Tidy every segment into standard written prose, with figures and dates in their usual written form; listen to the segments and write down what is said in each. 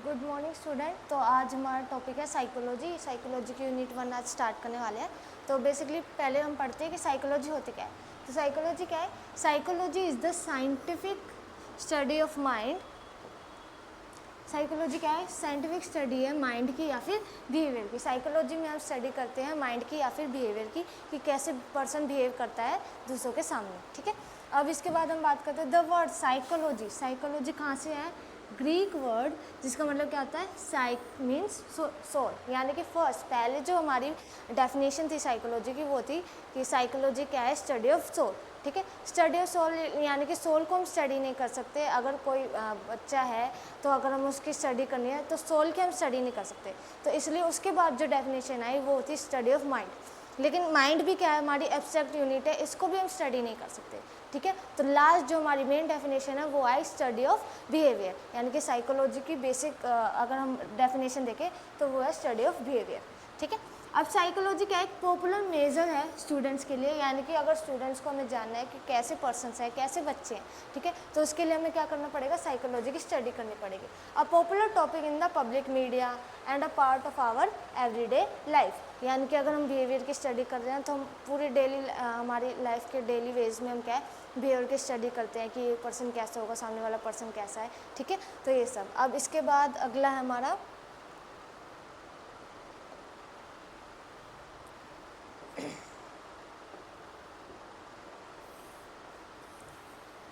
Good morning student. तो आज हमारा टॉपिक है साइकोलॉजी। साइकोलॉजी की यूनिट 1 आज स्टार्ट करने वाले हैं। तो बेसिकली पहले हम पढ़ते हैं कि साइकोलॉजी होती क्या है। तो साइकोलॉजी क्या है? Psychology is the scientific study of mind. Psychology क्या है? साइंटिफिक स्टडी है माइंड की या फिर बिहेवियर की। साइकोलॉजी में हम स्टडी करते हैं माइंड की या फिर बिहेवियर की, कि कैसे पर्सन बिहेव करता है दूसरों के सामने। ठीक है, अब इसके बाद हम बात करते हैं द वर्ड साइकोलॉजी। साइकोलॉजी कहाँ से है? ग्रीक वर्ड जिसका मतलब क्या होता है? साइक मीन्स सोल, यानी कि फर्स्ट पहले जो हमारी डेफिनेशन थी साइकोलॉजी की वो थी कि साइकोलॉजी क्या है? Study of soul. ठीक है, स्टडी ऑफ सोल यानी कि सोल को हम स्टडी नहीं कर सकते। अगर कोई बच्चा है तो अगर हम उसकी स्टडी करनी है तो सोल की हम स्टडी नहीं कर सकते। तो इसलिए उसके बाद जो डेफिनेशन आई वो होती स्टडी ऑफ माइंड। लेकिन माइंड भी क्या है? हमारी एब्स्ट्रैक्ट यूनिट है, इसको भी हम स्टडी नहीं कर सकते। ठीक है, तो लास्ट जो हमारी मेन डेफिनेशन है वो आई स्टडी ऑफ बिहेवियर, यानी कि साइकोलॉजी की बेसिक अगर हम डेफिनेशन देखें तो वो है स्टडी ऑफ बिहेवियर। ठीक है, अब साइकोलॉजी क्या एक पॉपुलर मेजर है स्टूडेंट्स के लिए, यानी कि अगर स्टूडेंट्स को हमें जानना है कि कैसे पर्सन्स हैं, कैसे बच्चे हैं, ठीक है, तो उसके लिए हमें क्या करना पड़ेगा? साइकोलॉजी की स्टडी करनी पड़ेगी। A popular topic in the public media and a part of our everyday life, यानी कि अगर हम बिहेवियर की स्टडी कर रहे हैं तो हम पूरी डेली हमारी लाइफ के डेली वेज में हम क्या है? बिहेवियर की स्टडी करते हैं कि ये पर्सन कैसा होगा, सामने वाला पर्सन कैसा है। ठीक है, तो ये सब। अब इसके बाद अगला है हमारा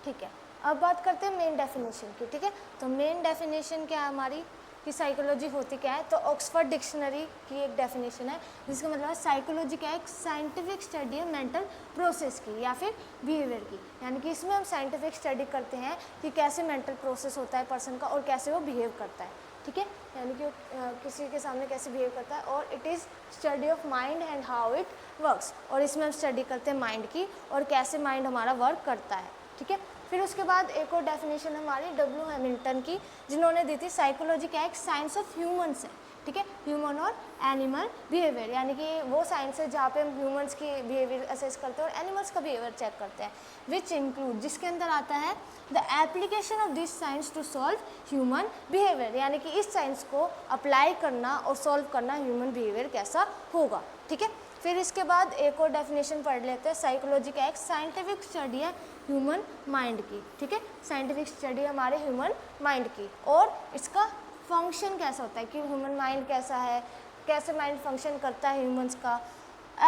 ठीक है, अब बात करते हैं मेन डेफिनेशन की। ठीक है, तो मेन डेफिनेशन क्या है हमारी कि साइकोलॉजी होती क्या है? तो ऑक्सफोर्ड डिक्शनरी की एक डेफिनेशन है जिसका मतलब है साइकोलॉजी क्या है? एक साइंटिफिक स्टडी है मेंटल प्रोसेस की या फिर बिहेवियर की, यानी कि इसमें हम साइंटिफिक स्टडी करते हैं कि कैसे मेंटल प्रोसेस होता है पर्सन का और कैसे वो बिहेव करता है। ठीक है, यानी कि किसी के सामने कैसे बिहेव करता है। और it is study of mind and how it works, और इसमें हम स्टडी करते हैं माइंड की और कैसे माइंड हमारा वर्क करता है। ठीक है, फिर उसके बाद एक और डेफिनेशन हमारी डब्ल्यू हैमिल्टन की, जिन्होंने दी थी साइकोलॉजी क्या है? एक साइंस ऑफ ह्यूमंस है। ठीक है, ह्यूमन और एनिमल बिहेवियर, यानी कि वो साइंस है जहाँ पे हम ह्यूमंस की बिहेवियर असेस करते हैं और एनिमल्स का बिहेवियर चेक करते हैं। विच इंक्लूड, जिसके अंदर आता है the application of this science to solve human behaviour, यानी कि इस साइंस को अप्लाई करना और सॉल्व करना ह्यूमन बिहेवियर कैसा होगा। ठीक है, फिर इसके बाद एक और डेफिनेशन पढ़ लेते हैं। साइकोलॉजी का एक साइंटिफिक स्टडी है ह्यूमन माइंड की। ठीक है, साइंटिफिक स्टडी हमारे ह्यूमन माइंड की और इसका फंक्शन कैसा होता है कि ह्यूमन माइंड कैसा है, कैसे माइंड फंक्शन करता है ह्यूमंस का,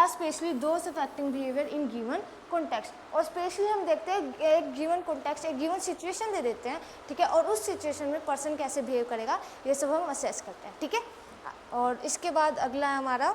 specially those affecting behaviour in given context. और स्पेशली हम देखते हैं एक गिवन कॉन्टेक्स्ट, एक गिवन सिचुएशन दे देते हैं। ठीक है, और उस सिचुएशन में पर्सन कैसे बिहेव करेगा ये सब हम असेस करते हैं। ठीक है, और इसके बाद अगला है हमारा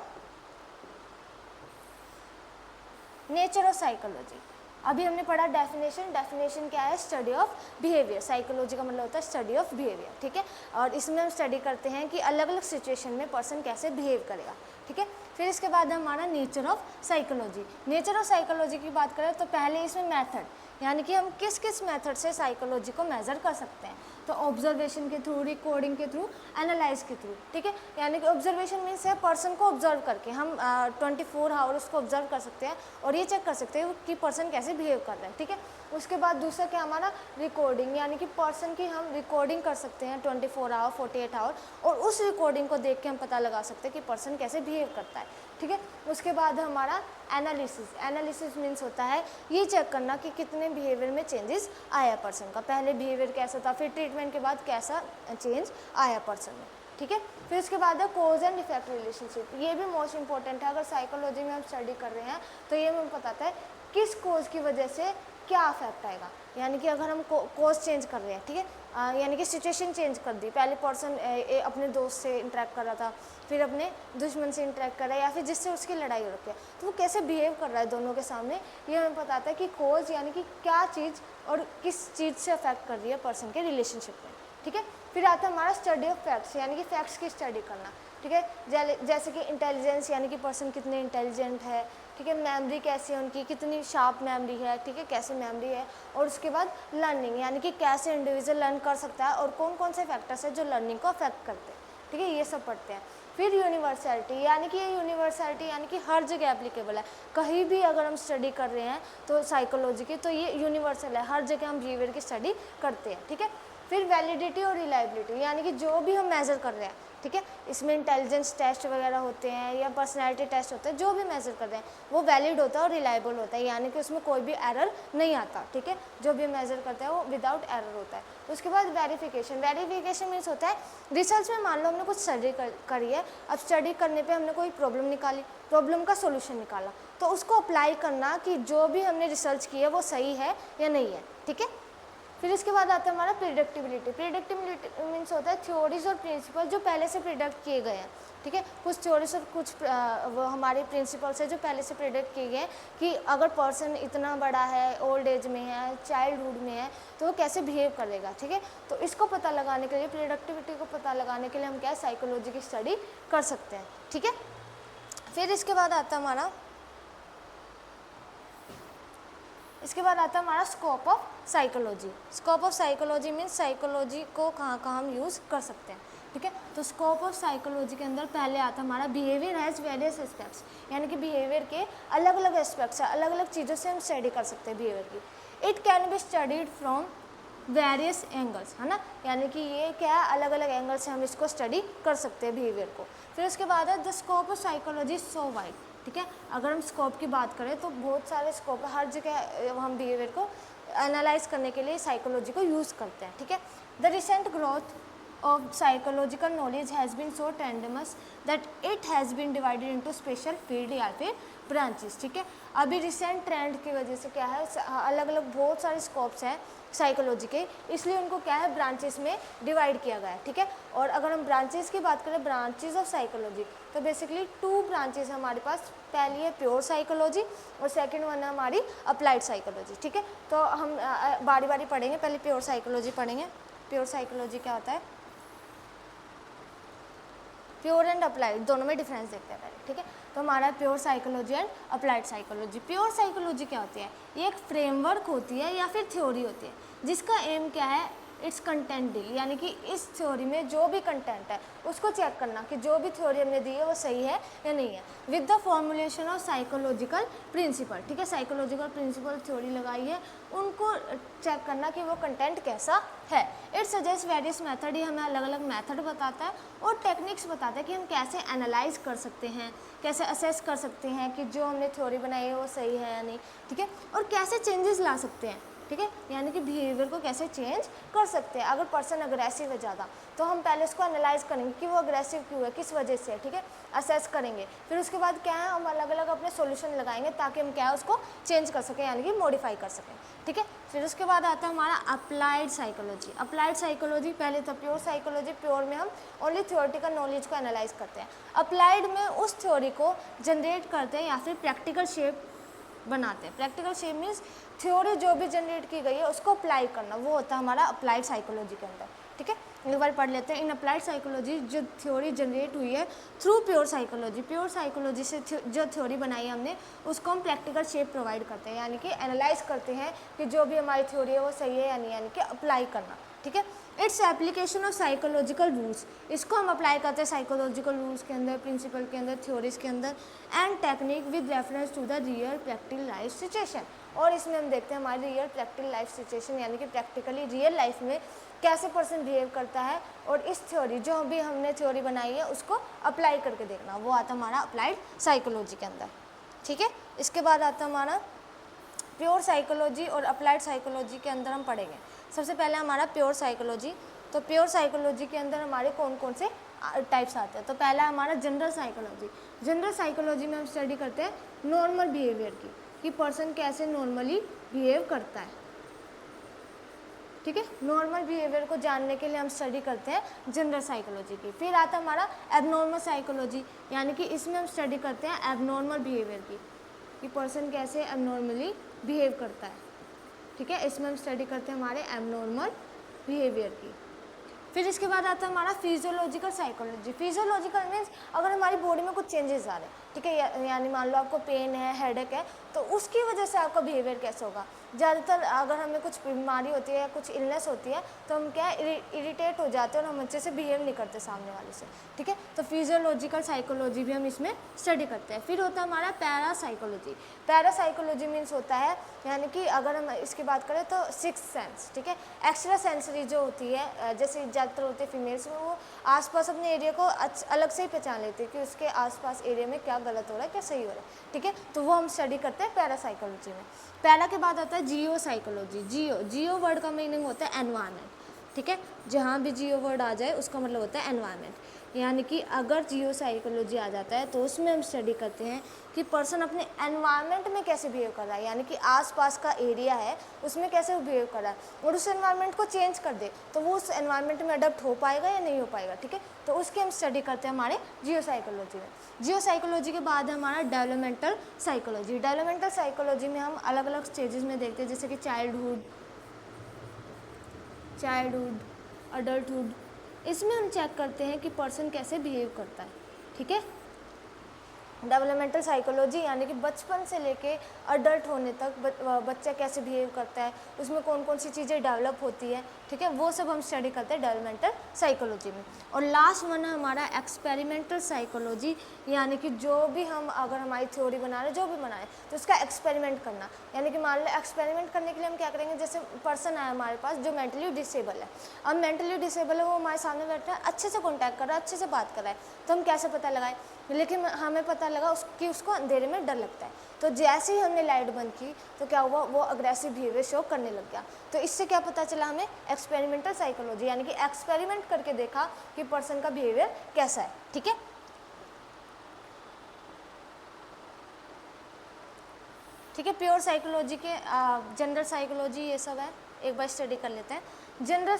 नेचर ऑफ साइकोलॉजी। अभी हमने पढ़ा डेफिनेशन। डेफिनेशन क्या है? Study of behaviour. साइकोलॉजी का मतलब होता है स्टडी ऑफ बिहेवियर। ठीक है, और इसमें हम स्टडी करते हैं कि अलग अलग सिचुएशन में पर्सन कैसे बिहेव करेगा। ठीक है, फिर इसके बाद हमारा nature of psychology. Nature of psychology की बात करें तो पहले इसमें मेथड, यानी कि हम किस किस मेथड से साइकोलॉजी को मेज़र कर सकते हैं। तो ऑब्जर्वेशन के थ्रू, रिकॉर्डिंग के थ्रू, एनालाइज के थ्रू। ठीक है, यानी कि ऑब्जर्वेशन मीन्स है पर्सन को ऑब्जर्व करके हम 24 आवर उसको ऑब्जर्व कर सकते हैं और ये चेक कर सकते हैं कि पर्सन कैसे बिहेव कर रहा है। ठीक है, उसके बाद दूसरा क्या हमारा रिकॉर्डिंग, यानी कि पर्सन की हम रिकॉर्डिंग कर सकते हैं 24 आवर, 48 आवर, और उस रिकॉर्डिंग को देख के हम पता लगा सकते हैं कि पर्सन कैसे बिहेव करता है। ठीक है, उसके बाद हमारा एनालिसिस। एनालिसिस मीन्स होता है ये चेक करना कि कितने बिहेवियर में चेंजेस आया पर्सन का, पहले बिहेवियर कैसा था, फिर ट्रीटमेंट के बाद कैसा चेंज आया पर्सन में। ठीक है, फिर उसके बाद है कोज एंड इफेक्ट रिलेशनशिप। ये भी मोस्ट इंपॉर्टेंट है। अगर साइकोलॉजी में हम स्टडी कर रहे हैं तो ये हमें बताता है किस कोज की वजह से क्या अफेक्ट आएगा। यानी कि अगर हम कोज चेंज कर रहे हैं, ठीक है, यानी कि सिचुएशन चेंज कर दी, पहले पर्सन अपने दोस्त से इंटरेक्ट कर रहा था, फिर अपने दुश्मन से इंटरेक्ट कर रहा है या फिर जिससे उसकी लड़ाई हो रखी है, तो वो कैसे बिहेव कर रहा है दोनों के सामने, ये हमें बताता है कि कोज यानी कि क्या चीज़ और किस चीज़ से अफेक्ट कर रही है पर्सन के रिलेशनशिप में। ठीक है, फिर आता है हमारा स्टडी ऑफ फैक्ट्स, यानी कि फैक्ट्स की स्टडी करना। ठीक है, जैसे कि इंटेलिजेंस, यानी कि पर्सन कितने इंटेलिजेंट है। ठीक है, मेमोरी कैसी है उनकी, कितनी शार्प मेमोरी है। ठीक है, कैसे मेमोरी है। और उसके बाद लर्निंग, यानी कि कैसे इंडिविजुअल लर्न कर सकता है और कौन कौन से फैक्टर्स है जो लर्निंग को अफेक्ट करते हैं। ठीक है, ये सब पढ़ते हैं। फिर यूनिवर्सलिटी, यानी कि ये यूनिवर्सलिटी यानी कि हर जगह एप्लीकेबल है। कहीं भी अगर हम स्टडी कर रहे हैं तो साइकोलॉजी की, तो ये यूनिवर्सल है, हर जगह हम बिहेवियर की स्टडी करते हैं। ठीक है, फिर वैलिडिटी और रिलायबिलिटी, यानी कि जो भी हम मेज़र कर रहे हैं, ठीक है, इसमें इंटेलिजेंस टेस्ट वगैरह होते हैं या पर्सनैलिटी टेस्ट होते हैं, जो भी मेज़र कर रहे हैं वो वैलिड होता है और रिलायबल होता है, यानी कि उसमें कोई भी एरर नहीं आता, ठीक है, जो भी मेज़र करते हैं वो विदाउट एरर होता है। उसके बाद वेरिफिकेशन, वेरिफिकेशन मीन्स होता है रिसर्च में मान लो हमने कुछ स्टडी करी है, अब स्टडी करने पे हमने कोई प्रॉब्लम निकाली, प्रॉब्लम का सोल्यूशन निकाला, तो उसको अप्लाई करना कि जो भी हमने रिसर्च की है वो सही है या नहीं है, ठीक है। फिर इसके बाद आता है हमारा प्रिडिक्टिबिलिटी। प्रिडिक्टिबिलिटी मीन्स होता है थ्योरीज और प्रिंसिपल जो पहले से प्रिडिक्ट किए गए हैं, ठीक है, कुछ थ्योरीज और कुछ वो हमारे प्रिंसिपल्स है जो पहले से प्रिडिक्ट किए गए हैं कि अगर पर्सन इतना बड़ा है, ओल्ड एज में है, चाइल्डहुड में है, तो वो कैसे बिहेव करेगा, ठीक है। तो इसको पता लगाने के लिए, प्रिडिक्टिविटी को पता लगाने के लिए हम क्या है, साइकोलॉजी की स्टडी कर सकते हैं, ठीक है। फिर इसके बाद आता है हमारा scope of psychology. Scope of psychology means psychology को कहाँ कहाँ हम यूज़ कर सकते हैं, ठीक है। तो स्कोप ऑफ साइकोलॉजी के अंदर पहले आता है हमारा बिहेवियर हैज़ वेरियस एस्पेक्ट्स, यानी कि बिहेवियर के अलग अलग एस्पेक्ट्स है, अलग अलग चीज़ों से हम स्टडी कर सकते हैं बिहेवियर की। It can be studied from various angles, है ना, यानी कि ये क्या है, अलग अलग एंगल से हम इसको स्टडी कर सकते हैं बिहेवियर को। फिर उसके बाद है the scope of psychology so wide, ठीक है। अगर हम स्कोप की बात करें तो बहुत सारे स्कोप है, हर जगह हम बिहेवियर को एनालाइज करने के लिए साइकोलॉजी को यूज़ करते हैं, ठीक है। The recent growth of psychological knowledge has been so tremendous that it has been divided into special field या फिर ब्रांचेस, ठीक है। अभी रिसेंट ट्रेंड की वजह से क्या है, अलग अलग बहुत सारे स्कोप्स हैं साइकोलॉजी के, इसलिए उनको क्या है ब्रांचेस में डिवाइड किया गया है, ठीक है। और अगर हम ब्रांचेस की बात करें, ब्रांचेस ऑफ साइकोलॉजी, तो बेसिकली 2 ब्रांचेस हमारे पास, पहली है प्योर साइकोलॉजी और सेकंड वन है हमारी अप्लाइड साइकोलॉजी, ठीक है। तो हम बारी बारी पढ़ेंगे, पहले प्योर साइकोलॉजी पढ़ेंगे। प्योर साइकोलॉजी क्या होता है, प्योर एंड अप्लाइड दोनों में डिफरेंस देखते हैं पहले, ठीक है। तो हमारा pure psychology and applied psychology. Pure psychology क्या होती है, ये एक फ्रेमवर्क होती है या फिर थ्योरी होती है जिसका एम क्या है, इट्स कंटेंट डील, यानी कि इस थ्योरी में जो भी कंटेंट है उसको चेक करना कि जो भी थ्योरी हमने दी है वो सही है या नहीं है, with the formulation of psychological principle, ठीक है। साइकोलॉजिकल प्रिंसिपल थ्योरी लगाई है, उनको चेक करना कि वो कंटेंट कैसा है। इट सजेस्ट वेरियस मेथड, ये हमें अलग अलग मेथड बताता है और टेक्निक्स बताता है कि हम कैसे एनालाइज कर सकते हैं, कैसे असेस कर सकते हैं कि जो हमने थ्योरी बनाई है वो सही है या नहीं, ठीक है, और कैसे चेंजेस ला सकते हैं, ठीक है, यानी कि बिहेवियर को कैसे चेंज कर सकते हैं। अगर पर्सन अग्रेसिव है ज़्यादा तो हम पहले उसको एनालाइज करेंगे कि वो अग्रेसिव क्यों है, किस वजह से है, ठीक है, असेस करेंगे। फिर उसके बाद क्या है, हम अलग अलग अपने सॉल्यूशन लगाएंगे ताकि हम क्या है उसको चेंज कर सकें, यानी कि मॉडिफाई कर सकें, ठीक है। फिर उसके बाद आता है हमारा अप्लाइड साइकोलॉजी। अप्लाइड साइकोलॉजी, पहले तो प्योर साइकोलॉजी, प्योर में हम ओनली थ्योरेटिकल नॉलेज को एनालाइज करते हैं, अप्लाइड में उस थ्योरी को जनरेट करते हैं या फिर प्रैक्टिकल शेप बनाते हैं। प्रैक्टिकल शेप मीन्स थ्योरी जो भी जनरेट की गई है उसको अप्लाई करना, वो होता है हमारा अप्लाइड साइकोलॉजी के अंदर, ठीक है। एक बार पढ़ लेते हैं। इन अप्लाइड साइकोलॉजी जो थ्योरी जनरेट हुई है through pure psychology, pure psychology से जो थ्योरी बनाई है हमने उसको हम प्रैक्टिकल शेप प्रोवाइड करते हैं, यानी कि एनालाइज करते हैं कि जो भी हमारी थ्योरी है वो सही है या नहीं, यानी कि अप्लाई करना, ठीक है। Its application of psychological rules, इसको हम अप्लाई करते हैं साइकोलॉजिकल रूल्स के अंदर, प्रिंसिपल के अंदर, थ्योरीज के अंदर, and technique with reference to the real practical life situation. और इसमें हम देखते हैं हमारी रियल प्रैक्टिकल लाइफ सिचुएशन, यानी कि प्रैक्टिकली रियल लाइफ में कैसे पर्सन बिहेव करता है, और इस थ्योरी जो भी हमने थ्योरी बनाई है उसको अप्लाई करके देखना, वो आता हमारा अप्लाइड साइकोलॉजी के अंदर, ठीक है। इसके बाद आता हमारा प्योर साइकोलॉजी और अप्लाइड साइकोलॉजी के अंदर हम पढ़ेंगे। सबसे पहले हमारा प्योर साइकोलॉजी। तो प्योर साइकोलॉजी के अंदर हमारे कौन कौन से टाइप्स आते हैं। तो पहला हमारा जनरल साइकोलॉजी। जनरल साइकोलॉजी में हम स्टडी करते हैं नॉर्मल बिहेवियर की, कि पर्सन कैसे नॉर्मली बिहेव करता है, ठीक है। नॉर्मल बिहेवियर को जानने के लिए हम स्टडी करते हैं जनरल साइकोलॉजी की। फिर आता हमारा एबनॉर्मल साइकोलॉजी, यानी कि इसमें हम स्टडी करते हैं एबनॉर्मल बिहेवियर की, कि पर्सन कैसे एबनॉर्मली बिहेव करता है, ठीक है। इसमें हम स्टडी करते हैं हमारे एबनॉर्मल बिहेवियर की। फिर इसके बाद आता है हमारा फिजियोलॉजिकल साइकोलॉजी। फिजियोलॉजिकल मीन्स अगर हमारी बॉडी में कुछ चेंजेस आ रहे हैं, ठीक है, यानी मान लो आपको पेन है, हेडेक है, तो उसकी वजह से आपका बिहेवियर कैसा होगा। ज़्यादातर अगर हमें कुछ बीमारी होती है या कुछ इलनेस होती है तो हम क्या इरिटेट हो जाते हैं और हम अच्छे से बिहेव नहीं करते सामने वाले से, ठीक है। तो फिजियोलॉजिकल साइकोलॉजी भी हम इसमें स्टडी करते हैं। फिर होता है हमारा पैरासाइकोलॉजी। पैरासाइकोलॉजी मीन्स होता है यानी कि अगर हम इसकी बात करें तो सिक्स सेंस, ठीक है। एक्स्ट्रा सेंसरी जो होती है जैसे ज़्यादातर होते हैं फीमेल्स में, वो आसपास अपने एरिया को अलग से ही पहचान लेती है कि उसके आसपास एरिया में क्या गलत हो रहा है क्या सही हो रहा है, ठीक है। तो वो हम स्टडी करते हैं पैरासाइकोलॉजी में। पैरा के बाद आता है जियो साइकोलॉजी। जियो वर्ड का मीनिंग होता है एनवायरनमेंट, ठीक है। जहाँ भी जियो वर्ड आ जाए उसका मतलब होता है एनवायरनमेंट, यानी कि अगर जियो साइकोलॉजी आ जाता है तो उसमें हम स्टडी करते हैं कि पर्सन अपने एनवायरनमेंट में कैसे बिहेव कर रहा है, यानी कि आसपास का एरिया है उसमें कैसे वो बिहेव कर रहा है, और उस एनवायरनमेंट को चेंज कर दे तो वो उस एनवायरनमेंट में अडप्ट हो पाएगा या नहीं हो पाएगा, ठीक है। तो उसकी हम स्टडी करते हैं हमारे जियो साइकोलॉजी में। जियो साइकोलॉजी के बाद है हमारा डेवलपमेंटल साइकोलॉजी। डेवलपमेंटल साइकोलॉजी में हम अलग अलग स्टेजेस में देखते हैं, जैसे कि चाइल्डहुड, अडल्टहुड। इसमें हम चेक करते हैं कि पर्सन कैसे बिहेव करता है, ठीक है। डेवलपमेंटल साइकोलॉजी यानी कि बचपन से लेके अडल्ट होने तक बच्चा कैसे बिहेव करता है, उसमें कौन कौन सी चीज़ें डेवलप होती है, ठीक है, वो सब हम स्टडी करते हैं डेवलपमेंटल साइकोलॉजी में। और लास्ट वन है हमारा एक्सपेरिमेंटल साइकोलॉजी, यानी कि जो भी हम अगर हमारी थ्योरी बना रहे हैं जो भी बना रहे हैं तो उसका एक्सपेरिमेंट करना, यानी कि मान लो एक्सपेरिमेंट करने के लिए हम क्या करेंगे, जैसे पर्सन है हमारे पास जो मेंटली डिसेबल है, अब मेंटली डिसेबल है वो हमारे सामने बैठा है, अच्छे से कॉन्टैक्ट कर रहा है, अच्छे से बात कर रहा है, तो हम कैसे पता लगाएं, लेकिन हमें पता लगा कि उसको अंधेरे में डर लगता है, तो जैसे ही हमने लाइट बंद की तो क्या हुआ, वो अग्रेसिव बिहेवियर शो करने लग गया। तो इससे क्या पता चला हमें, एक्सपेरिमेंटल साइकोलॉजी, यानी कि एक्सपेरिमेंट करके देखा कि पर्सन का बिहेवियर कैसा है, ठीक है। ठीक है, प्योर साइकोलॉजी के जनरल साइकोलॉजी ये सब है, एक बार स्टडी कर लेते हैं। जनरल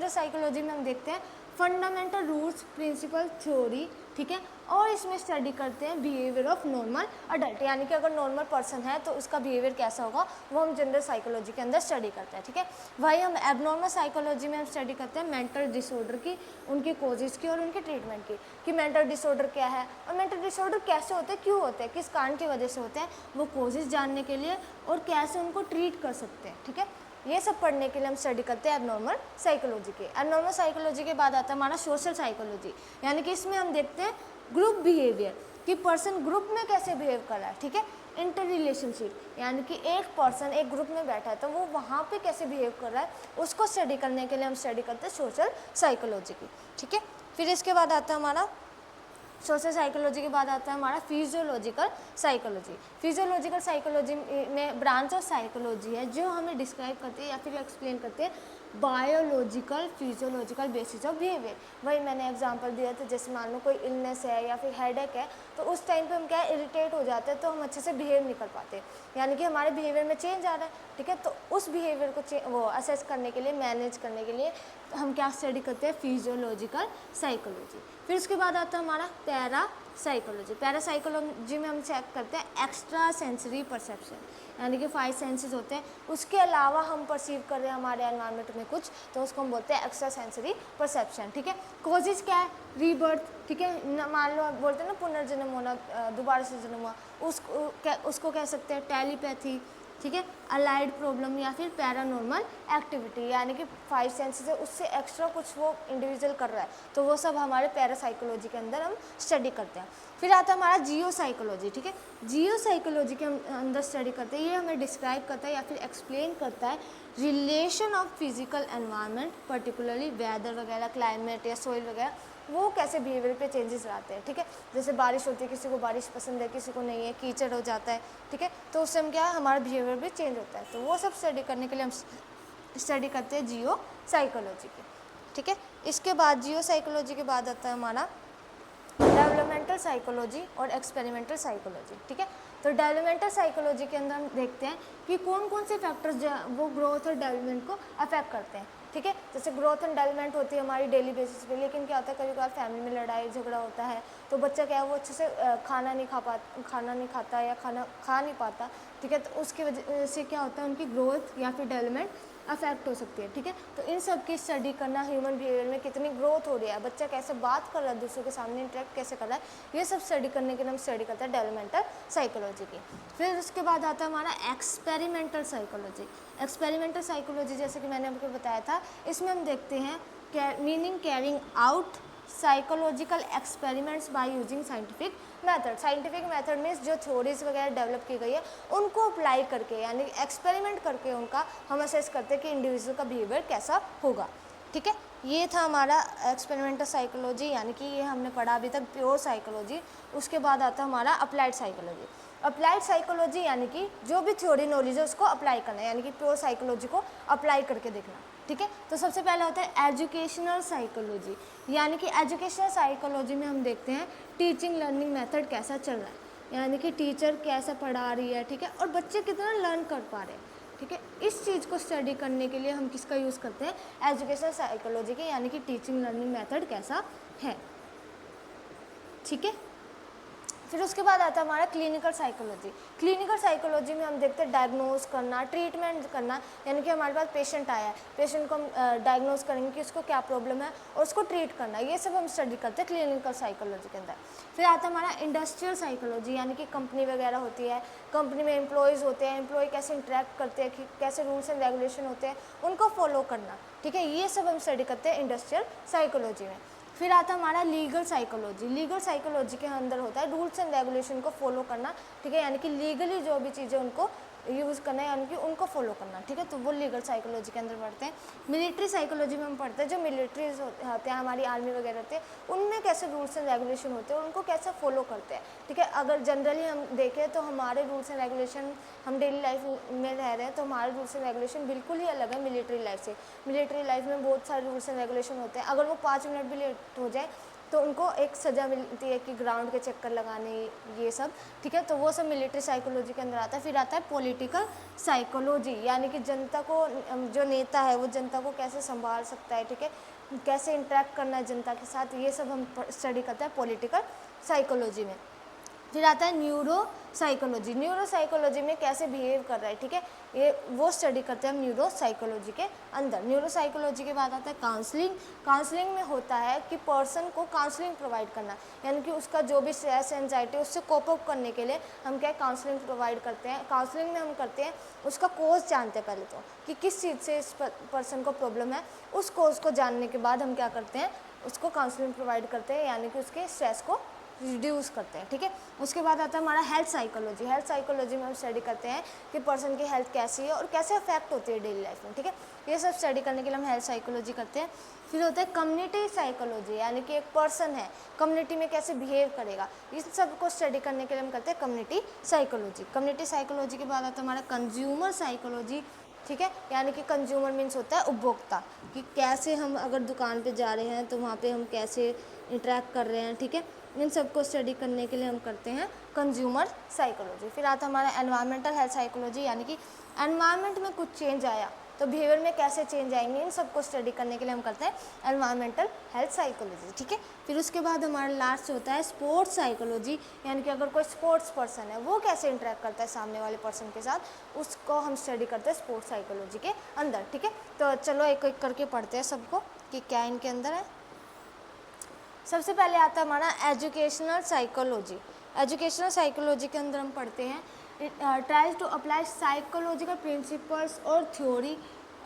साइकोलॉजी में हम देखते हैं फंडामेंटल रूल्स, प्रिंसिपल, थ्योरी, ठीक है, और इसमें स्टडी करते हैं बिहेवियर ऑफ नॉर्मल अडल्ट, यानी कि अगर नॉर्मल पर्सन है तो उसका बिहेवियर कैसा होगा वो हम जनरल साइकोलॉजी के अंदर स्टडी करते हैं, ठीक है। वही हम एबनॉर्मल साइकोलॉजी में हम स्टडी करते हैं मेंटल डिसऑर्डर की, उनकी कॉजेज़ की और उनके ट्रीटमेंट की, कि मेंटल डिसऑर्डर क्या है और मेंटल डिसऑर्डर कैसे होते हैं, क्यों होते हैं, किस कारण की वजह से होते हैं, वो कॉजेज़ जानने के लिए और कैसे उनको ट्रीट कर सकते हैं, ठीक है। ये सब पढ़ने के लिए हम स्टडी करते हैं एबनॉर्मल साइकोलॉजी के। एबनॉर्मल साइकोलॉजी के बाद आता है हमारा सोशल साइकोलॉजी, यानी कि इसमें हम देखते हैं ग्रुप बिहेवियर, कि पर्सन ग्रुप में कैसे बिहेव कर रहा है, ठीक है। इंटर रिलेशनशिप, यानी कि एक पर्सन एक ग्रुप में बैठा है तो वो वहाँ पे कैसे बिहेव कर रहा है, उसको स्टडी करने के लिए हम स्टडी करते हैं सोशल साइकोलॉजी की, ठीक है। फिर इसके बाद आता है हमारा सोशल साइकोलॉजी के बाद आता है हमारा फिजियोलॉजिकल साइकोलॉजी। फिजियोलॉजिकल साइकोलॉजी में ब्रांच ऑफ साइकोलॉजी है जो हमें डिस्क्राइब करती है या फिर एक्सप्लेन करते हैं biological physiological basis of behaviour. वही मैंने एग्जांपल दिया था, जैसे मान लो कोई इलनेस है या फिर हेडेक है तो उस टाइम पे हम क्या इरिटेट हो जाते हैं तो हम अच्छे से बिहेव नहीं कर पाते, यानी कि हमारे बिहेवियर में चेंज आ रहा है, ठीक है। तो उस बिहेवियर को वो असेस करने के लिए, मैनेज करने के लिए हम क्या स्टडी करते हैं, फिजियोलॉजिकल साइकोलॉजी। फिर उसके बाद आता है हमारा पैरा साइकोलॉजी। पैरा साइकोलॉजी में हम चेक करते हैं एक्स्ट्रा सेंसरी परसेप्शन, यानी कि 5 सेंसेस होते हैं, उसके अलावा हम परसीव कर रहे हैं हमारे एनवायरनमेंट में कुछ, तो उसको हम बोलते हैं एक्स्ट्रा सेंसरी परसेप्शन, ठीक है। कॉजेज क्या है, रीबर्थ, ठीक है, मान लो बोलते हैं ना पुनर्जन्म होना, दोबारा से जन्म हुआ, उसको कह सकते हैं टेलीपैथी, ठीक है, अलाइड प्रॉब्लम या फिर पैरानॉर्मल एक्टिविटी, यानी कि 5 सेंसेस है उससे एक्स्ट्रा कुछ वो इंडिविजुअल कर रहा है, तो वो सब हमारे पैरासाइकोलॉजी के अंदर हम स्टडी करते हैं। फिर आता है हमारा जियो साइकोलॉजी, ठीक है। जियो साइकोलॉजी के अंदर स्टडी करते हैं, ये हमें डिस्क्राइब करता है या फिर एक्सप्लेन करता है relation of physical environment, particularly weather वगैरह, क्लाइमेट या सोइल वगैरह, वो कैसे बिहेवियर पे चेंजेस लाते हैं, ठीक है। जैसे बारिश होती है, किसी को बारिश पसंद है, किसी को नहीं है, कीचड़ हो जाता है, ठीक है, तो उससे हम क्या है हमारा बिहेवियर भी चेंज होता है, तो वो सब स्टडी करने के लिए हम स्टडी करते हैं जियो साइकोलॉजी की, ठीक है। इसके बाद जियो साइकोलॉजी के बाद आता है हमारा डेवलपमेंटल साइकोलॉजी और एक्सपेरिमेंटल साइकोलॉजी, ठीक है। तो डेवलपमेंटल साइकोलॉजी के अंदर हम देखते हैं कि कौन कौन से फैक्टर्स वो ग्रोथ और डेवलपमेंट को अफेक्ट करते हैं, ठीक है। जैसे ग्रोथ एंड डेवलपमेंट होती है हमारी डेली बेसिस पे, लेकिन क्या होता है कभी कभार फैमिली में लड़ाई झगड़ा होता है तो बच्चा क्या है वो अच्छे से खाना नहीं खाता या खाना खा नहीं पाता, ठीक है, तो उसकी वजह से क्या होता है उनकी ग्रोथ या फिर डेवलपमेंट अफेक्ट हो सकती है, ठीक है। तो इन सब की स्टडी करना, ह्यूमन बिहेवियर में कितनी ग्रोथ हो रही है, बच्चा कैसे बात कर रहा है, दूसरों के सामने इंटरेक्ट कैसे कर रहा है, ये सब स्टडी करने के लिए हम स्टडी करते हैं डेवलपमेंटल साइकोलॉजी की। फिर उसके बाद आता है हमारा एक्सपेरिमेंटल साइकोलॉजी। एक्सपेरिमेंटल साइकोलॉजी जैसे कि मैंने आपको बताया था, इसमें हम देखते हैं meaning carrying out psychological experiments by using scientific method. Scientific method means जो थ्योरीज वगैरह डेवलप की गई है उनको अप्लाई करके, यानी एक्सपेरिमेंट करके उनका हम असेस करते हैं कि इंडिविजुअल का बिहेवियर कैसा होगा, ठीक है। ये था हमारा एक्सपेरिमेंटल साइकोलॉजी, यानी कि ये हमने पढ़ा अभी तक प्योर साइकोलॉजी। उसके बाद आता है हमारा अप्लाइड साइकोलॉजी। अप्लाइड साइकोलॉजी यानी कि जो भी थ्योरी नॉलेज है उसको अप्लाई करना, यानी कि प्योर साइकोलॉजी को अप्लाई करके देखना, ठीक है। तो सबसे पहले होता है एजुकेशनल साइकोलॉजी, यानी कि एजुकेशनल साइकोलॉजी में हम देखते हैं टीचिंग लर्निंग मेथड कैसा चल रहा है, यानी कि टीचर कैसा पढ़ा रही है, ठीक है, और बच्चे कितना लर्न कर पा रहे हैं, ठीक है। इस चीज़ को स्टडी करने के लिए हम किसका यूज़ करते हैं, एजुकेशनल साइकोलॉजी के, यानी कि टीचिंग लर्निंग मेथड कैसा है, ठीक है। फिर उसके बाद आता है हमारा क्लिनिकल साइकोलॉजी। क्लिनिकल साइकोलॉजी में हम देखते हैं डायग्नोज करना, ट्रीटमेंट करना, यानी कि हमारे पास पेशेंट आया है, पेशेंट को हम डायग्नोज करेंगे कि उसको क्या प्रॉब्लम है और उसको ट्रीट करना, ये सब हम स्टडी करते हैं क्लिनिकल साइकोलॉजी के अंदर। फिर आता है हमारा इंडस्ट्रियल साइकोलॉजी, यानी कि कंपनी वगैरह होती है, कंपनी में एम्प्लॉयज़ होते हैं, एम्प्लॉय कैसे इंटरेक्ट करते हैं, कैसे रूल्स एंड रेगुलेशन होते हैं उनको फॉलो करना, ठीक है, ये सब हम स्टडी करते हैं इंडस्ट्रियल साइकोलॉजी में। फिर आता है हमारा लीगल साइकोलॉजी। लीगल साइकोलॉजी के अंदर होता है रूल्स एंड रेगुलेशन को फॉलो करना, ठीक है, यानी कि लीगली जो भी चीज़ें उनको यूज़ करना है, यानी कि उनको फॉलो करना, ठीक है, तो वो लीगल साइकोलॉजी के अंदर पढ़ते हैं। मिलिट्री साइकोलॉजी में हम पढ़ते हैं जो मिलिट्रीज होते हैं, हमारी आर्मी वगैरह होते हैं, उनमें कैसे रूल्स एंड रेगुलेशन होते हैं, उनको कैसे फॉलो करते हैं, ठीक है। अगर जनरली हम देखें तो हमारे रूल्स एंड रेगुलेशन, हम डेली लाइफ में रह रहे हैं तो हमारे रूल्स एंड रेगुलेशन बिल्कुल ही अलग है मिलिट्री लाइफ से। मिलिट्री लाइफ में बहुत सारे रूल्स एंड रेगुलेशन होते हैं, अगर वो 5 मिनट भी लेट हो जाए तो उनको एक सज़ा मिलती है कि ग्राउंड के चक्कर लगाने, ये सब, ठीक है, तो वो सब मिलिट्री साइकोलॉजी के अंदर आता है। फिर आता है पॉलिटिकल साइकोलॉजी, यानी कि जनता को, जो नेता है वो जनता को कैसे संभाल सकता है, ठीक है, कैसे इंटरेक्ट करना है जनता के साथ, ये सब हम स्टडी करते हैं पॉलिटिकल साइकोलॉजी में। फिर आता है न्यूरो साइकोलॉजी। न्यूरो साइकोलॉजी में कैसे बिहेव कर रहा है, ठीक है, ये वो स्टडी करते हैं हम न्यूरो साइकोलॉजी के अंदर। न्यूरो साइकोलॉजी के बाद आता है काउंसलिंग। काउंसलिंग में होता है कि पर्सन को काउंसलिंग प्रोवाइड करना, यानी कि उसका जो भी स्ट्रेस एंजाइटी उससे कोप अप करने के लिए हम क्या काउंसलिंग प्रोवाइड करते हैं। काउंसलिंग में हम करते हैं उसका कोज जानते हैं पहले तो कि किस चीज़ से इस पर्सन को प्रॉब्लम है, उस कोज को जानने के बाद हम क्या करते हैं, उसको काउंसलिंग प्रोवाइड करते हैं, यानी कि उसके स्ट्रेस को रिड्यूस करते हैं, ठीक है। उसके बाद आता है हमारा हेल्थ साइकोलॉजी। हेल्थ साइकोलॉजी में हम स्टडी करते हैं कि पर्सन की हेल्थ कैसी है और कैसे अफेक्ट होती है डेली लाइफ में, ठीक है, ये सब स्टडी करने के लिए हम हेल्थ साइकोलॉजी करते हैं। फिर होता है कम्युनिटी साइकोलॉजी, यानी कि एक पर्सन है कम्युनिटी में कैसे बिहेव करेगा, इस सब को स्टडी करने के लिए हम करते हैं कम्युनिटी साइकोलॉजी। कम्युनिटी साइकोलॉजी के बाद आता है हमारा कंज्यूमर साइकोलॉजी, ठीक है, यानी कि कंज्यूमर मीन्स होता है उपभोक्ता, कि कैसे हम अगर दुकान पे जा रहे हैं तो वहाँ पे हम कैसे इंटरेक्ट कर रहे हैं, ठीक है, इन सब को स्टडी करने के लिए हम करते हैं कंज्यूमर साइकोलॉजी। फिर आता है हमारा एनवायरमेंटल हेल्थ साइकोलॉजी, यानी कि एनवायरनमेंट में कुछ चेंज आया तो बिहेवियर में कैसे चेंज आएंगे, इन सबको स्टडी करने के लिए हम करते हैं एनवायरमेंटल हेल्थ साइकोलॉजी, ठीक है। फिर उसके बाद हमारा लास्ट होता है स्पोर्ट्स साइकोलॉजी, यानी कि अगर कोई स्पोर्ट्स पर्सन है वो कैसे इंटरेक्ट करता है सामने वाले पर्सन के साथ, उसको हम स्टडी करते हैं स्पोर्ट्स साइकोलॉजी के अंदर, ठीक है। तो चलो एक एक करके पढ़ते हैं सबको कि क्या इनके अंदर है। सबसे पहले आता है हमारा एजुकेशनल साइकोलॉजी। एजुकेशनल साइकोलॉजी के अंदर हम पढ़ते हैं tries to apply psychological principles और थ्योरी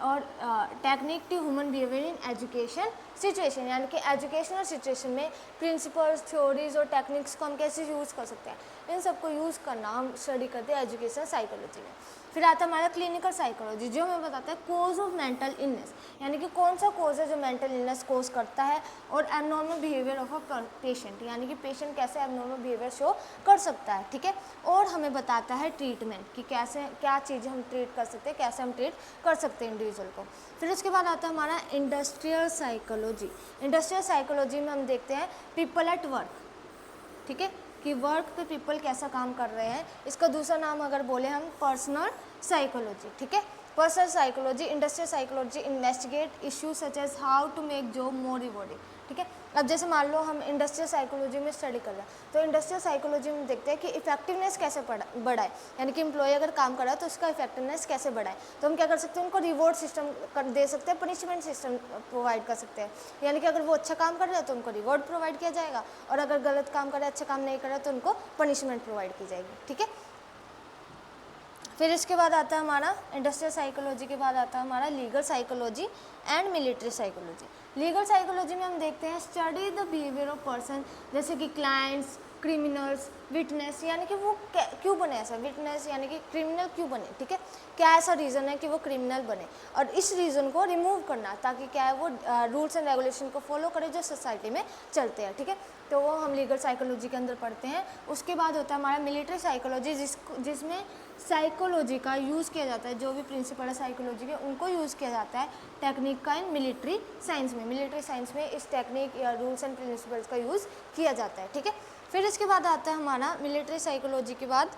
और technique to human behaviour in education situation, यानी कि एजुकेशनल सिचुएशन में प्रिंसिपल्स, थ्योरीज और टेक्निक्स को हम कैसे यूज़ कर सकते हैं, इन सबको यूज़ करना हम स्टडी करते हैं एजुकेशनल साइकोलॉजी में। फिर आता है हमारा क्लिनिकल साइकोलॉजी, जो हमें बताता है कोज ऑफ मेंटल इलनेस, यानी कि कौन सा कोज है जो मेंटल इलनेस कोज करता है, और abnormal behaviour of a patient, यानी कि पेशेंट कैसे एबनॉर्मल बिहेवियर शो कर सकता है, ठीक है, और हमें बताता है ट्रीटमेंट कि कैसे क्या चीज़ें हम ट्रीट कर सकते हैं, कैसे हम ट्रीट कर सकते हैं इंडिविजुअल को। फिर उसके बाद आता है हमारा इंडस्ट्रियल साइकोलॉजी। इंडस्ट्रियल साइकोलॉजी में हम देखते हैं पीपल एट वर्क, ठीक है, कि वर्क पे पीपल कैसा काम कर रहे हैं, इसका दूसरा नाम अगर बोले हम पर्सनल साइकोलॉजी, ठीक है। Personal psychology, industrial psychology investigate issues such as how to make job more rewarding, ठीक है। अब जैसे मान लो हम इंडस्ट्रियल साइकोलॉजी में स्टडी कर रहे हैं, तो इंडस्ट्रियल साइकोलॉजी में देखते हैं कि इफेक्टिवनेस कैसे बढ़ाए, यानी कि एम्प्लॉय अगर काम कर रहा है तो उसका इफेक्टिवनेस कैसे बढ़ाए। तो हम क्या कर सकते हैं, उनको रिवॉर्ड सिस्टम दे सकते हैं, पनिशमेंट सिस्टम प्रोवाइड कर सकते हैं, यानी कि अगर वो अच्छा काम कर रहे हैं तो उनको रिवॉर्ड प्रोवाइड किया जाएगा, और अगर गलत काम कर रहे हैं, अच्छा काम नहीं कर रहे तो उनको पनिशमेंट प्रोवाइड की जाएगी, ठीक है। फिर इसके बाद आता है हमारा इंडस्ट्रियल साइकोलॉजी के बाद आता है हमारा legal psychology and military psychology. Legal psychology में हम देखते हैं study the behaviour of person, जैसे कि क्लाइंट्स, क्रिमिनल्स, विटनेस, यानी कि वो क्यों बने ऐसा, विटनेस यानी कि क्रिमिनल क्यों बने, ठीक है, क्या ऐसा रीज़न है कि वो क्रिमिनल बने, और इस रीज़न को रिमूव करना ताकि क्या है वो रूल्स एंड रेगुलेशन को फॉलो करे जो सोसाइटी में चलते हैं, ठीक है। तो वो हम लीगल साइकोलॉजी के अंदर पढ़ते हैं। उसके बाद होता है हमारा मिलिट्री साइकोलॉजी, जिसमें साइकोलॉजी का यूज़ किया जाता है, जो भी प्रिंसिपल है साइकोलॉजी के उनको यूज़ किया जाता है टेक्निक का इन मिलिट्री साइंस में। मिलिट्री साइंस में इस टेक्निक या रूल्स एंड प्रिंसिपल्स का यूज़ किया जाता है, ठीक है। फिर इसके बाद आता है हमारा मिलिट्री साइकोलॉजी के बाद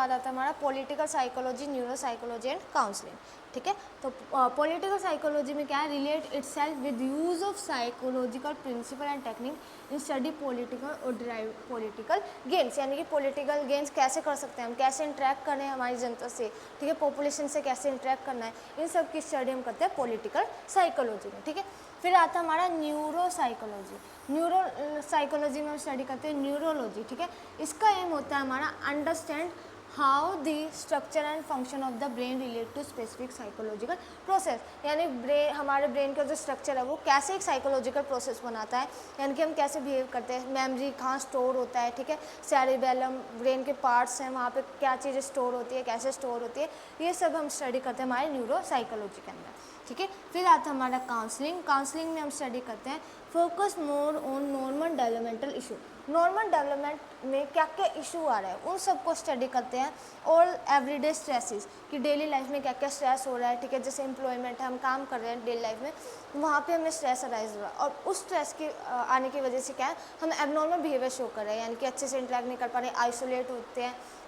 आता है हमारा political psychology, neuro psychology and counselling, ठीक है। तो पॉलिटिकल साइकोलॉजी में क्या है, relate itself with use of psychological principle and technique in study political और ड्राइव पॉलिटिकल गेम्स, यानी कि पॉलिटिकल गेम्स कैसे कर सकते हैं हम, कैसे इंटरेक्ट करें हमारी जनता से, ठीक है, पॉपुलेशन से कैसे इंटरेक्ट करना है, इन सब की स्टडी हम करते हैं पॉलिटिकल साइकोलॉजी में, ठीक है। फिर आता है हमारा न्यूरो साइकोलॉजी। न्यूरो साइकोलॉजी में हम स्टडी करते हैं न्यूरोलॉजी, ठीक है। इसका एम होता है हमारा understand how the structure and function of the brain relate to specific psychological process, यानी हमारे ब्रेन का जो स्ट्रक्चर है वो कैसे एक साइकोलॉजिकल प्रोसेस बनाता है, यानी कि हम कैसे बिहेव करते हैं, मेमोरी कहाँ स्टोर होता है, ठीक है, सेरिबेलम ब्रेन के पार्ट्स हैं वहाँ पे क्या चीज़ें स्टोर होती है, कैसे स्टोर होती है, ये सब हम स्टडी करते हैं हमारे न्यूरो साइकोलॉजी के अंदर, ठीक है। फिर आता है हमारा काउंसलिंग। काउंसलिंग में हम स्टडी करते हैं focus more on normal developmental issue, normal development में क्या क्या इशू आ रहा है उन सबको स्टडी करते हैं, और एवरीडे स्ट्रेसेस कि डेली लाइफ में क्या क्या स्ट्रेस हो रहा है, ठीक है, जैसे एम्प्लॉयमेंट है, हम काम कर रहे हैं डेली लाइफ में, वहाँ पे हमें स्ट्रेस अराइज हो रहा है, और उस स्ट्रेस के आने की वजह से क्या है हम एबनॉर्मल बिहेवियर शो कर रहे हैं, यानी कि अच्छे से इंटरेक्ट नहीं कर पा रहे,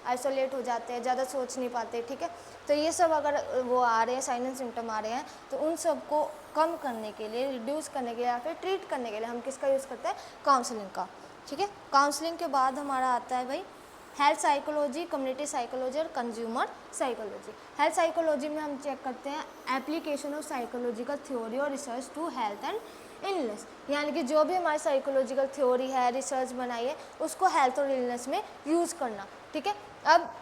आइसोलेट हो जाते हैं, ज़्यादा सोच नहीं पाते, ठीक है। तो ये सब अगर वो आ रहे हैं, साइन एंड सिम्टम आ रहे हैं, तो उन सब को कम करने के लिए, रिड्यूस करने के लिए या फिर ट्रीट करने के लिए हम किसका यूज़ करते हैं, काउंसलिंग का, ठीक है। काउंसलिंग के बाद हमारा आता है भाई हेल्थ साइकोलॉजी, कम्युनिटी साइकोलॉजी और कंज्यूमर साइकोलॉजी। हेल्थ साइकोलॉजी में हम चेक करते हैं एप्लीकेशन ऑफ साइकोलॉजिकल थ्योरी और research to health and illness, यानी कि जो भी हमारी साइकोलॉजिकल थ्योरी है, रिसर्च बनाई है, उसको हेल्थ और इलनेस में यूज़ करना, ठीक है। अब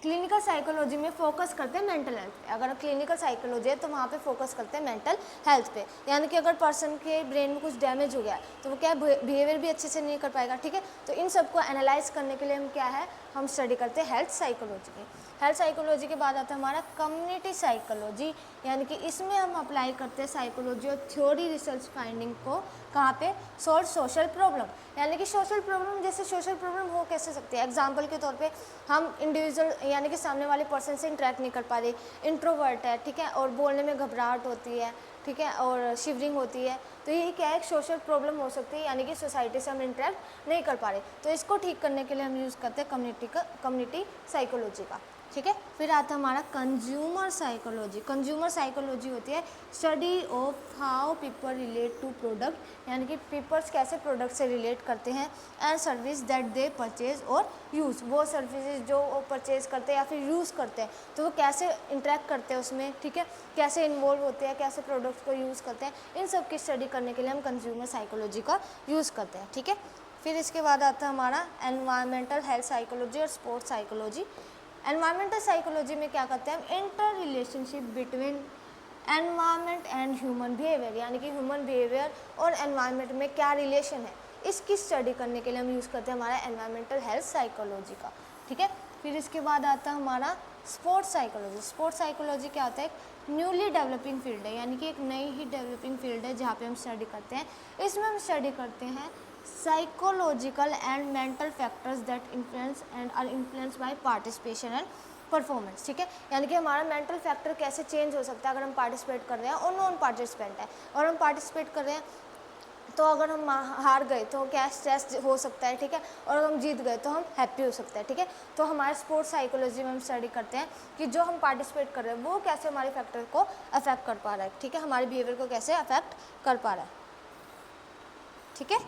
क्लिनिकल साइकोलॉजी में फोकस करते हैं मेंटल हेल्थ पे, अगर क्लिनिकल साइकोलॉजी है तो वहाँ पे फोकस करते हैं मेंटल हेल्थ पे, यानी कि अगर पर्सन के ब्रेन में कुछ डैमेज हो गया तो वो क्या बिहेवियर भी अच्छे से नहीं कर पाएगा, ठीक है। तो इन सबको एनालाइज करने के लिए हम क्या है, हम स्टडी करते हैं हेल्थ साइकोलॉजी की। हेल्थ साइकोलॉजी के बाद आता है हमारा कम्युनिटी साइकोलॉजी, यानी कि इसमें हम अप्लाई करते हैं साइकोलॉजी और थ्योरी रिसर्च फाइंडिंग को कहाँ पे, सॉल्व सोशल प्रॉब्लम, यानी कि सोशल प्रॉब्लम, जैसे सोशल प्रॉब्लम हो कैसे सकती है, एग्जांपल के तौर पे हम इंडिविजुअल यानी कि सामने वाले पर्सन से इंटरेक्ट नहीं कर पा रहे, इंट्रोवर्ट है, ठीक है, और बोलने में घबराहट होती है, ठीक है, और शिवरिंग होती है, तो ये क्या है, एक सोशल प्रॉब्लम हो सकती है, यानी कि सोसाइटी से हम इंटरेक्ट नहीं कर पा रहे, तो इसको ठीक करने के लिए हम यूज़ करते हैं कम्युनिटी साइकोलॉजी का, ठीक है। फिर आता है हमारा कंज्यूमर साइकोलॉजी। कंज्यूमर साइकोलॉजी होती है study of how people relate to product, यानी कि पीपल्स कैसे प्रोडक्ट से रिलेट करते हैं, and service that they purchase और यूज़, वो सर्विसेज जो वो परचेज करते हैं या फिर यूज़ करते हैं तो वो कैसे इंटरेक्ट करते हैं उसमें, ठीक है, कैसे इन्वॉल्व होते हैं, कैसे प्रोडक्ट्स को यूज़ करते हैं, इन सब की स्टडी करने के लिए हम कंज्यूमर साइकोलॉजी का यूज़ करते हैं, ठीक है। फिर इसके बाद आता है हमारा एनवायरमेंटल हेल्थ साइकोलॉजी और स्पोर्ट्स साइकोलॉजी। एनवायरमेंटल साइकोलॉजी में क्या करते हैं हम, inter relationship between environment and human behaviour, यानी कि ह्यूमन बिहेवियर और एनवायरनमेंट में क्या रिलेशन है, इसकी स्टडी करने के लिए हम यूज़ करते हैं हमारा एनवायरमेंटल हेल्थ साइकोलॉजी का, ठीक है। फिर इसके बाद आता है हमारा स्पोर्ट्स साइकोलॉजी। स्पोर्ट्स साइकोलॉजी क्या होता है, एक न्यूली डेवलपिंग फील्ड है, यानी कि एक नई ही डेवलपिंग फील्ड है जहाँ पे हम स्टडी करते हैं। इसमें हम स्टडी करते हैं psychological and mental factors that influence and are influence by participation and performance, ठीक है, यानी कि हमारा मेंटल फैक्टर कैसे चेंज हो सकता है अगर हम पार्टिसिपेट कर रहे हैं और नॉन पार्टिसिपेंट है, और हम पार्टिसिपेट कर रहे हैं तो अगर हम हार गए तो क्या स्ट्रेस हो सकता है, ठीक है, और अगर हम जीत गए तो हम हैप्पी हो सकते हैं, ठीक है। तो हमारे स्पोर्ट्स साइकोलॉजी में हम स्टडी करते हैं कि जो हम पार्टिसिपेट कर रहे हैं वो कैसे हमारे फैक्टर को अफेक्ट कर पा रहा है, ठीक है, हमारे बिहेवियर को कैसे अफेक्ट कर पा रहा है, ठीक है।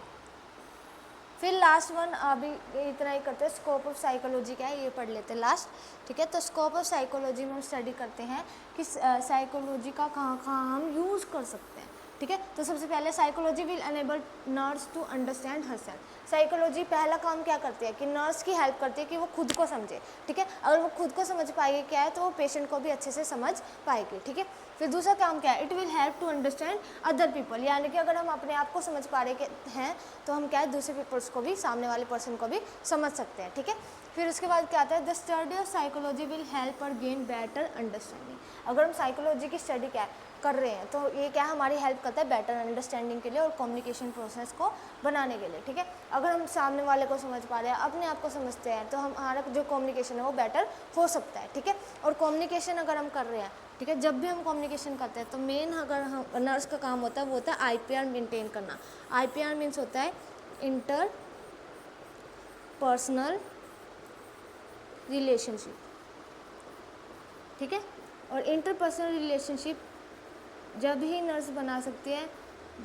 फिर लास्ट वन अभी इतना ही करते हैं, स्कोप ऑफ साइकोलॉजी क्या है ये पढ़ लेते हैं लास्ट, ठीक है। तो स्कोप ऑफ साइकोलॉजी में हम स्टडी करते हैं कि साइकोलॉजी का कहाँ कहाँ हम यूज़ कर सकते हैं, ठीक है। तो सबसे पहले psychology will enable nurse to understand herself. Psychology पहला काम क्या करती है कि नर्स की हेल्प करती है कि वो खुद को समझे, ठीक है। अगर वो खुद को समझ पाएगी क्या है तो वो पेशेंट को भी अच्छे से समझ पाएगी, ठीक है। फिर दूसरा काम क्या है, it will help to understand other people, यानी कि अगर हम अपने आप को समझ पा रहे हैं तो हम क्या है दूसरे पीपल्स को भी, सामने वाले पर्सन को भी समझ सकते हैं, ठीक है। फिर उसके बाद क्या आता है, the study of psychology will help और गेन बेटर अंडरस्टैंडिंग। अगर हम साइकोलॉजी की स्टडी क्या कर रहे हैं तो ये क्या हमारी हेल्प करता है बेटर अंडरस्टैंडिंग के लिए और कम्युनिकेशन प्रोसेस को बनाने के लिए, ठीक है। अगर हम सामने वाले को समझ पा रहे हैं, अपने आप को समझते हैं तो हमारा जो कम्युनिकेशन है वो बेटर हो सकता है, ठीक है। और कम्युनिकेशन अगर हम कर रहे हैं, ठीक है, जब भी हम कम्युनिकेशन करते हैं तो मेन अगर हम नर्स का काम होता है वो होता है IPR मेंटेन करना। IPR मीन्स होता है इंटर पर्सनल रिलेशनशिप, ठीक है। और इंटरपर्सनल रिलेशनशिप जब ही नर्स बना सकती है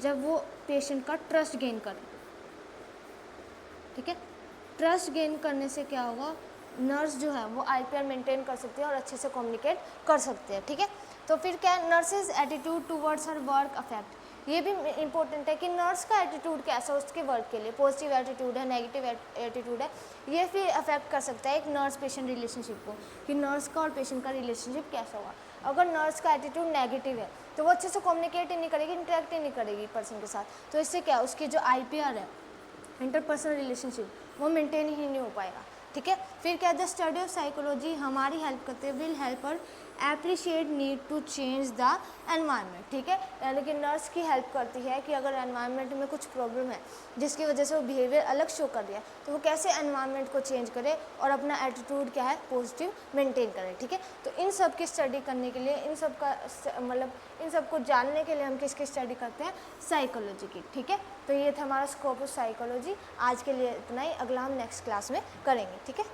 जब वो पेशेंट का ट्रस्ट गेन करे, ठीक है। ट्रस्ट गेन करने से क्या होगा, नर्स जो है वो IPR मेंटेन कर सकती है और अच्छे से कम्युनिकेट कर सकते हैं, ठीक है। तो फिर क्या है, nurses attitude towards her work affect, ये भी इम्पोर्टेंट है कि नर्स का एटीट्यूड कैसा है उसके वर्क के लिए, पॉजिटिव एटीट्यूड है, नेगेटिव एटीट्यूड है, ये भी अफेक्ट कर सकता है एक नर्स पेशेंट रिलेशनशिप को, कि नर्स का और पेशेंट का रिलेशनशिप कैसा हुआ। अगर नर्स का एटीट्यूड नेगेटिव है तो वो अच्छे से कम्युनिकेट ही नहीं करेगी, इंटरेक्ट ही नहीं करेगी पर्सन के साथ, तो इससे क्या उसकी जो IPR है, इंटरपर्सनल रिलेशनशिप, वो मेंटेन ही नहीं हो पाएगा, ठीक है। फिर क्या, द स्टडी ऑफ साइकोलॉजी हमारी हेल्प करते हैं, विल हेल्प और appreciate need to change the environment, ठीक है। यानी कि नर्स की हेल्प करती है कि अगर एनवायरनमेंट में कुछ प्रॉब्लम है जिसकी वजह से वो बिहेवियर अलग शो कर रही है तो वो कैसे एनवायरनमेंट को चेंज करे और अपना एटीट्यूड क्या है पॉजिटिव मेंटेन करे, ठीक है। तो इन सब की स्टडी करने के लिए, इन सब का मतलब इन सब को जानने के लिए हम किसकी स्टडी करते हैं, साइकोलॉजी की, ठीक है। तो ये था हमारा स्कोप ऑफ साइकोलॉजी। आज के लिए इतना ही, अगला हम नेक्स्ट क्लास में करेंगे, ठीक है।